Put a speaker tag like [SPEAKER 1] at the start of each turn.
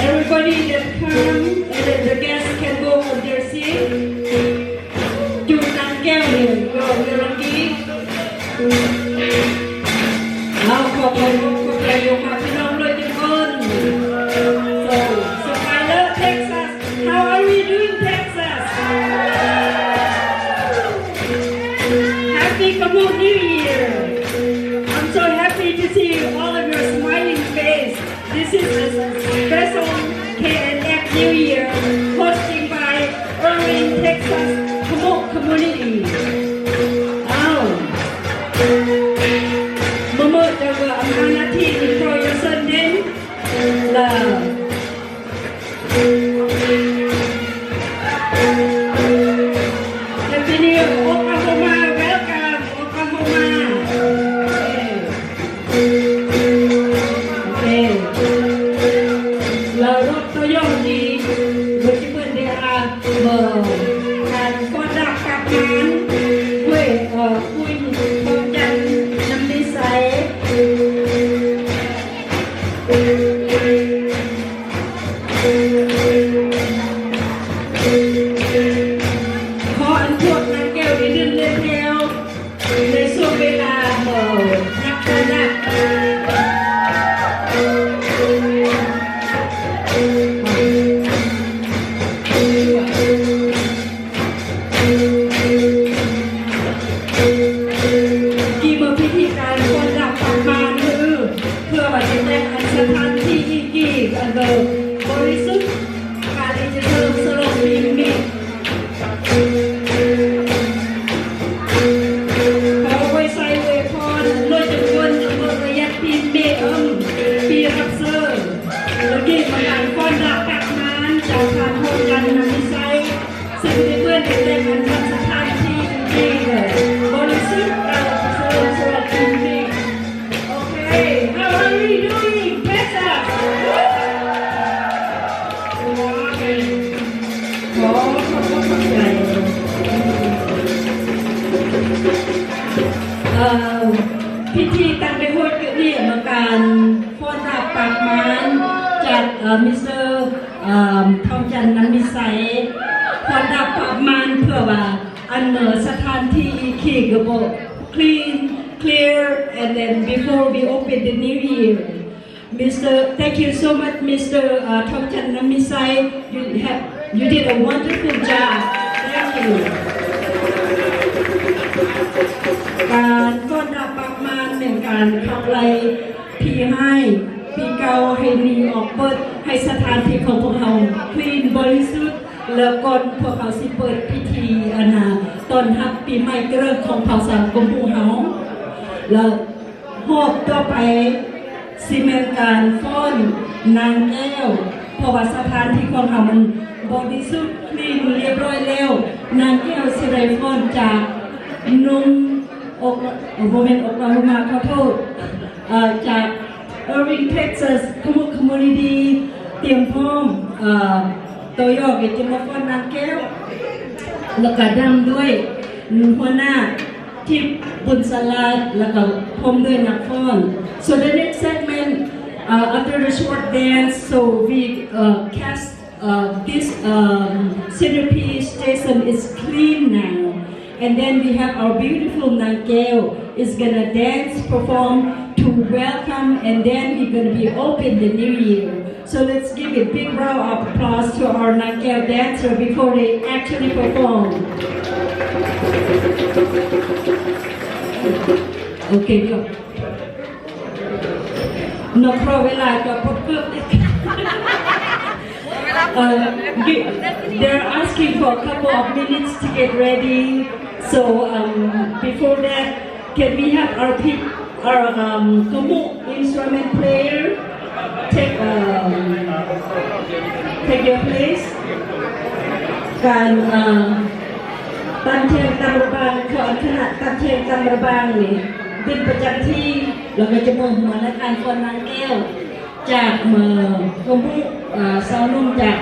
[SPEAKER 1] Everybody that come and the guests can go on their seat. จุดน้ำแก้วนี่ก็เมื่อกี้เอาขอบคุณโยมพี่น้องเลยทุกคน So I love Texas. How are we doing, Texas? Happy Come New Year. I'm so happy to see all of your smiling face. This is a special KNF New Year hosting by Irving, Texas Community. Oh. Mama jaga amanati ni Troy Sunday. Love. Happy New Year, Oklahoma. Welcome, Oklahoma. Okay. Lalu toyong di berjumpa denganการต้อนรับกลับงานด้วยคุยพร้อมกันนำนิสัยขออันพวกนางแก้วได้เดินเล่นแถวในช่วงเวลานักต้อนรับกี่เมื่อพิธีการต้อนรับกลับมาคือเพื่อว่าจะแต่งอันสถานที่กี่อันบริสุทธิ์การที่จะเริ่มสโลปีนี้ขอไว้ใส่อวยพรโดยจำนวนระยะปีเมษปีรับเสิร์ฟแล้วกี่มาการต้อนรับกลับมาจากทางโครงการนำนิสัยซึ่งเพื่อนได้แต่งอันสถานที่กี่บริสุทธิ์การเสิร์ฟสโลปีนี้โอเค How are we doing, Texas? ขอใจพิธีตั้งไปโฮดอยู่นี่มาการฟ้อนรับปากมานจากมิสเตอร์ทองจันทร์นันมิสัยฟ้อนรับปากมานเพื่อว่าอันสถานที่ขี้กระบอก clear and then before we open the new year thank you so much Mr. Thongchan Namisai you did a wonderful job thank you การต้อนรับปากมานเป็นการขับไล่ผีให้ปีเก่าให้หนีออกเปิดให้สถานที่ของพวกเราคลีนบริสุทธิ์แล้วก่อนพวกเขาสิเปิดพิธีต้อนรับปีใหม่เริ่มของเผ่าสังคมพวกเราแล้วหอบต่อไปซีเมนการฟ้อนนางแก้วเพราะว่าสถานที่ของเรามันบริสุทธิ์คลีนเรียบร้อยแล้วนางแก้วสิได้ฟ้อนจากนุ่มโมเมนต์โอคลาโฮมาขอโทษจาก Irving Texas Community เตรียมพร้อมตัวยอกจะมาฟ้อนนางแก้วแล้วก็ดำด้วยหัวหน้าทิพย์บุญสลัดแล้วก็พร้อมด้วยนักฟ้อน So the next segment after the short dance so we cast this centerpiece station is clean now and then we have our beautiful Nangkel is gonna dance perform to welcome and then we're gonna be open the new year so let's give a big round of applause to our Nangkel dancer before they actually perform okay go no problem ก็พบกับthey're asking for a couple of minutes to get ready so before that can we have our Kamu instrument player take your place การตั้งเทียนตำระบางขอขณะตั้งเทียนตำระบางนี่เป็นประจำที่เราก็จะมองหัวและการฟ้อนนางแก้วจากกมุสาวนุ่มจาก